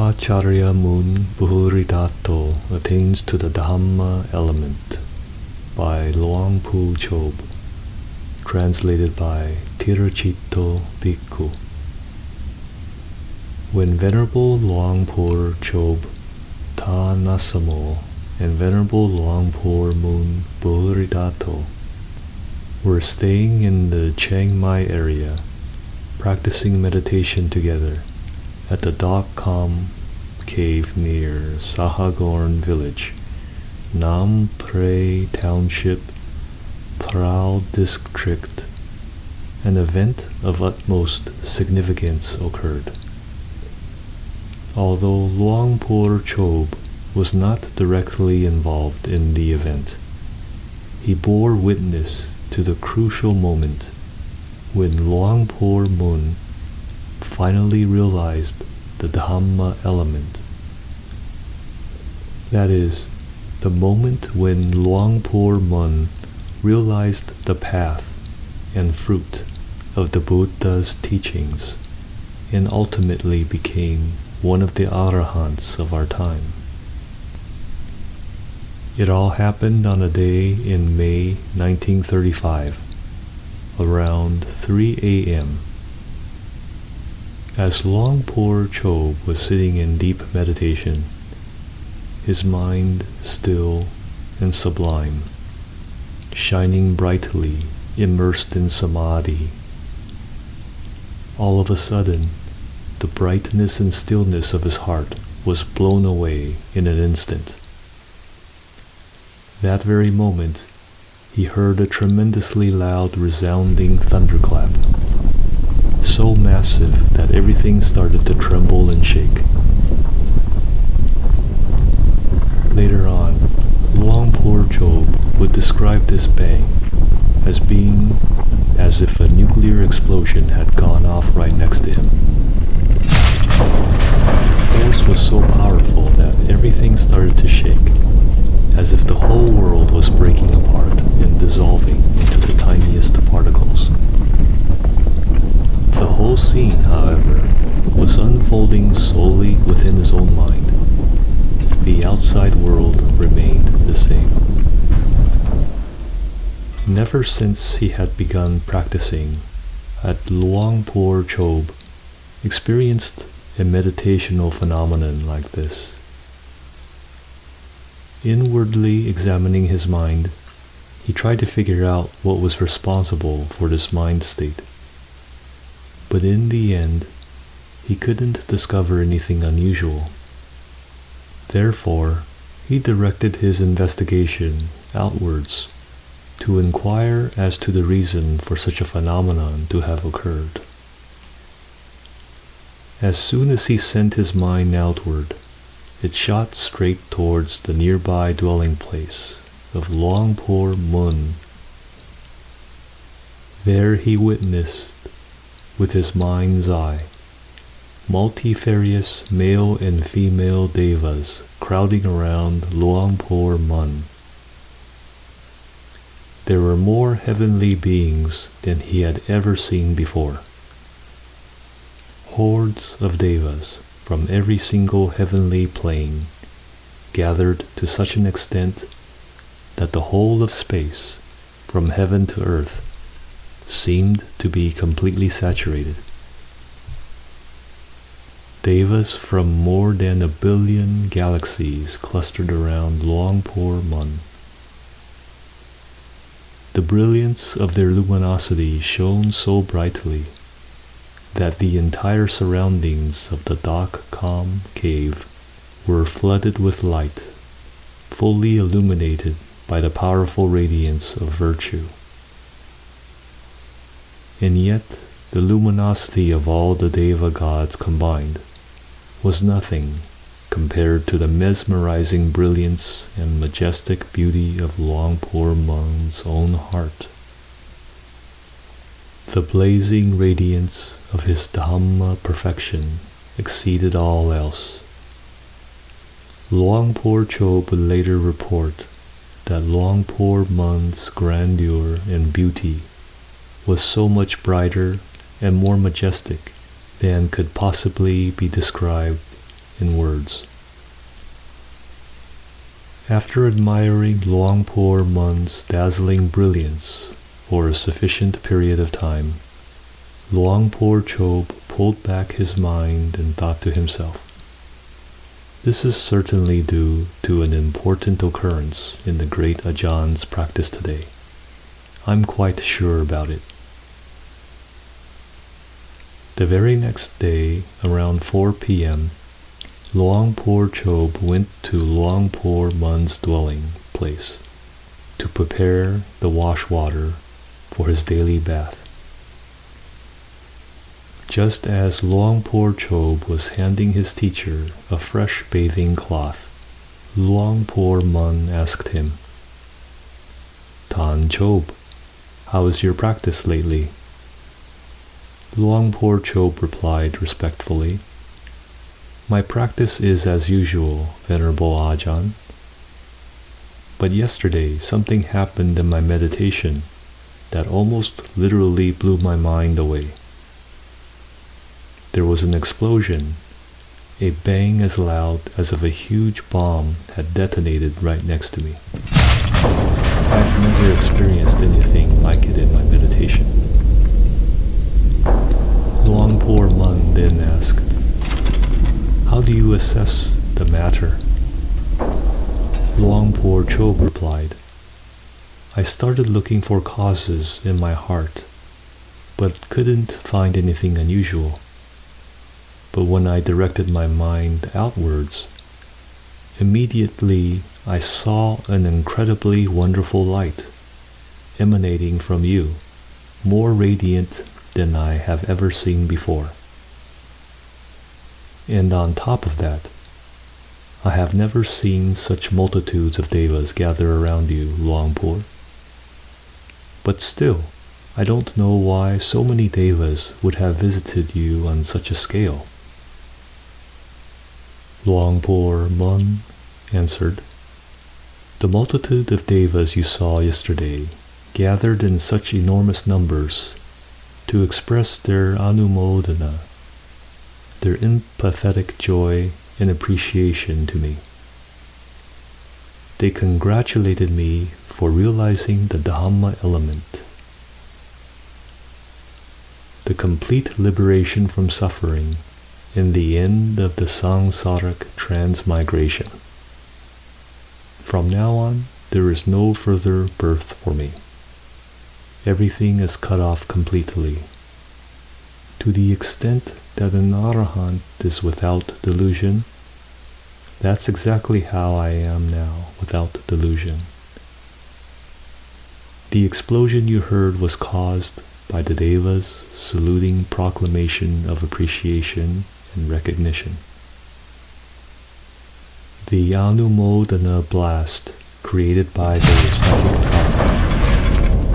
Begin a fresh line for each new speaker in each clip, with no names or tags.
Acharya Mun Buhuridato attains to the Dhamma element by Luang Pu Chob, translated by Tirachito Bhikkhu. When Venerable Luang Pu Chob Ta Nasamo and Venerable Luang Pu Mun Buhuridato were staying in the Chiang Mai area, practicing meditation together at the Dak Kam cave near Sahagorn village, Nam Pre Township, Prao District, an event of utmost significance occurred. Although Luang Pu Chob was not directly involved in the event, he bore witness to the crucial moment when Luang Pu Mun finally realized the Dhamma element. That is, the moment when Luang Pu Mun realized the path and fruit of the Buddha's teachings and ultimately became one of the Arahants of our time. It all happened on a day in May 1935, around 3 a.m. As Luang Pu Chob was sitting in deep meditation, his mind still and sublime, shining brightly, immersed in samadhi, all of a sudden, the brightness and stillness of his heart was blown away in an instant. That very moment, he heard a tremendously loud, resounding thunderclap, so massive that everything started to tremble and shake. Later on, Luang Pu Chob would describe this bang as being as if a nuclear explosion had gone off right next to him. The force was so powerful that everything started to shake, as if the whole world was breaking apart and dissolving into the tiniest particles. The whole scene, however, was unfolding solely within his own mind. The outside world remained the same. Never since he had begun practicing had Luang Pu Chob experienced a meditational phenomenon like this. Inwardly examining his mind, he tried to figure out what was responsible for this mind state. But in the end, he couldn't discover anything unusual. Therefore, he directed his investigation outwards to inquire as to the reason for such a phenomenon to have occurred. As soon as he sent his mind outward, it shot straight towards the nearby dwelling place of Luang Pu Mun. There he witnessed, with his mind's eye, multifarious male and female devas crowding around Luang Pu Mun. There were more heavenly beings than he had ever seen before. Hordes of devas from every single heavenly plane gathered to such an extent that the whole of space, from heaven to earth, seemed to be completely saturated. Devas from more than 1 billion galaxies clustered around Luang Pu Mun. The brilliance of their luminosity shone so brightly that the entire surroundings of the Dak Kam cave were flooded with light, fully illuminated by the powerful radiance of virtue. And yet, the luminosity of all the Deva gods combined was nothing compared to the mesmerizing brilliance and majestic beauty of Luang Pu Mun's own heart. The blazing radiance of his Dhamma perfection exceeded all else. Luang Pu Chob would later report that Luang Pu Mun's grandeur and beauty was so much brighter and more majestic than could possibly be described in words. After admiring Luang Pu Mun's dazzling brilliance for a sufficient period of time, Luang Pu Chob pulled back his mind and thought to himself, "This is certainly due to an important occurrence in the great Ajahns' practice today. I'm quite sure about it." The very next day, around 4 p.m., Luang Pu Chob went to Luang Pu Mun's dwelling place to prepare the wash water for his daily bath. Just as Luang Pu Chob was handing his teacher a fresh bathing cloth, Luang Pu Mun asked him, "Ajahn Chob, how is your practice lately?" Luang Pu Chob replied respectfully, "My practice is as usual, Venerable Ajahn. But yesterday something happened in my meditation that almost literally blew my mind away. There was an explosion, a bang as loud as if a huge bomb had detonated right next to me. I've never experienced anything like it in my meditation." Luang Pu Mun then asked, "How do you assess the matter?" Luang Pu Chob replied, "I started looking for causes in my heart, but couldn't find anything unusual. But when I directed my mind outwards, immediately I saw an incredibly wonderful light emanating from you, more radiant than I have ever seen before. And on top of that, I have never seen such multitudes of devas gather around you, Luang Pu. But still, I don't know why so many devas would have visited you on such a scale." Luang Pu Mun answered, "The multitude of devas you saw yesterday gathered in such enormous numbers to express their anumodana, their empathetic joy and appreciation to me. They congratulated me for realizing the Dhamma element, the complete liberation from suffering, and the end of the samsaric transmigration. From now on, there is no further birth for me. Everything is cut off completely. To the extent that an Arahant is without delusion, that's exactly how I am now, without delusion. The explosion you heard was caused by the devas saluting proclamation of appreciation and recognition. The Anumodana blast created by the psychic power,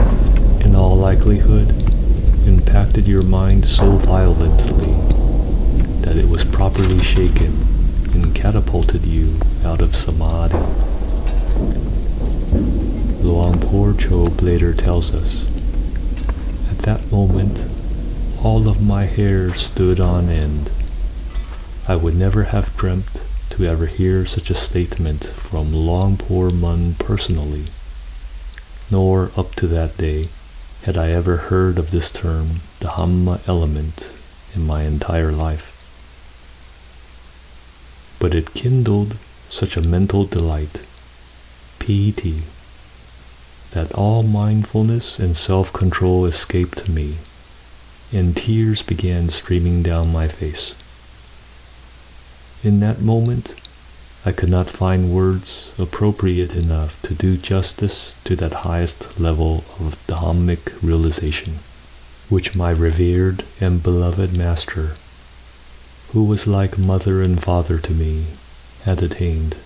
in all likelihood, impacted your mind so violently that it was properly shaken and catapulted you out of samadhi." Luang Pu Chob later tells us, "At that moment, all of my hair stood on end. I would never have dreamt to ever hear such a statement from Luang Pu Mun personally, nor up to that day had I ever heard of this term, the Dhamma element, in my entire life. But it kindled such a mental delight, piety, that all mindfulness and self-control escaped me, and tears began streaming down my face. In that moment, I could not find words appropriate enough to do justice to that highest level of Dhammic realization, which my revered and beloved Master, who was like mother and father to me, had attained.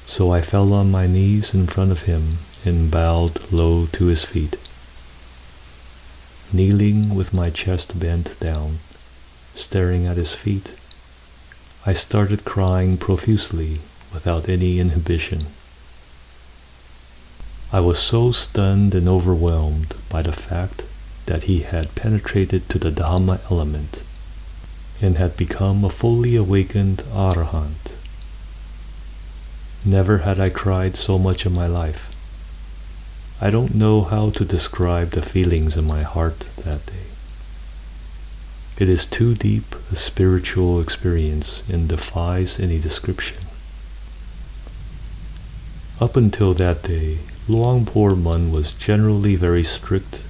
So I fell on my knees in front of him and bowed low to his feet. Kneeling with my chest bent down, staring at his feet, I started crying profusely without any inhibition. I was so stunned and overwhelmed by the fact that he had penetrated to the Dhamma element, and had become a fully awakened Arahant. Never had I cried so much in my life. I don't know how to describe the feelings in my heart that day. It is too deep a spiritual experience and defies any description. Up until that day, Luang Pu Mun was generally very strict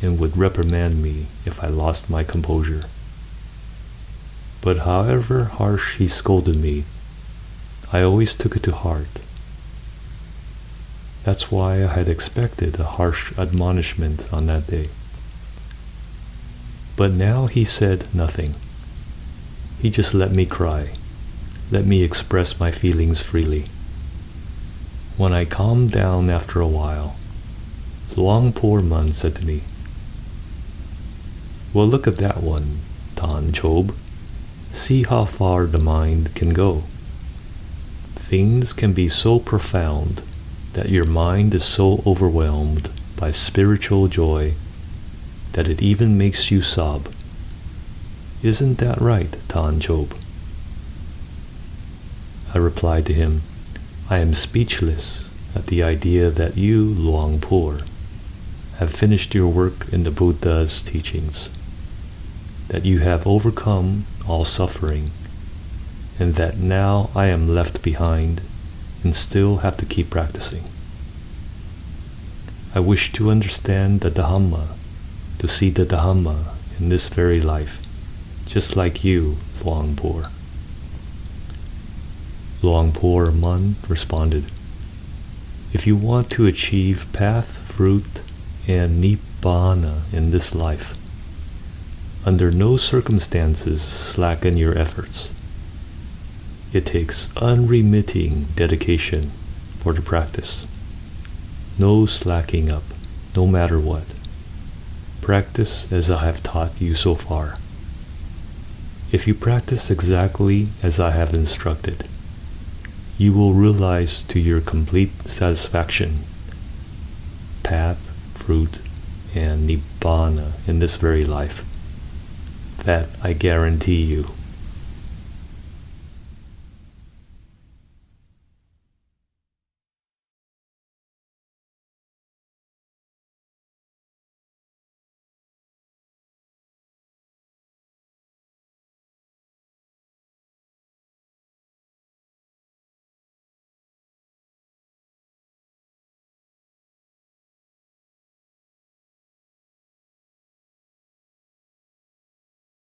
and would reprimand me if I lost my composure. But however harsh he scolded me, I always took it to heart. That's why I had expected a harsh admonishment on that day. But now he said nothing. He just let me cry, let me express my feelings freely. When I calmed down after a while, Luang Pu Mun said to me, "Well, look at that one, Ajahn Chob. See how far the mind can go. Things can be so profound that your mind is so overwhelmed by spiritual joy that it even makes you sob. Isn't that right, Ajahn Chob?" I replied to him, "I am speechless at the idea that you, Luang Pu, have finished your work in the Buddha's teachings, that you have overcome all suffering, and that now I am left behind and still have to keep practicing. I wish to understand the Dhamma, to see the Dhamma in this very life, just like you, Luang Pu." Luang Pu Mun responded, "If you want to achieve path, fruit, and nibbana in this life, under no circumstances slacken your efforts. It takes unremitting dedication for the practice. No slacking up, no matter what. Practice as I have taught you so far. If you practice exactly as I have instructed, you will realize to your complete satisfaction path, fruit, and nibbana in this very life. That I guarantee you."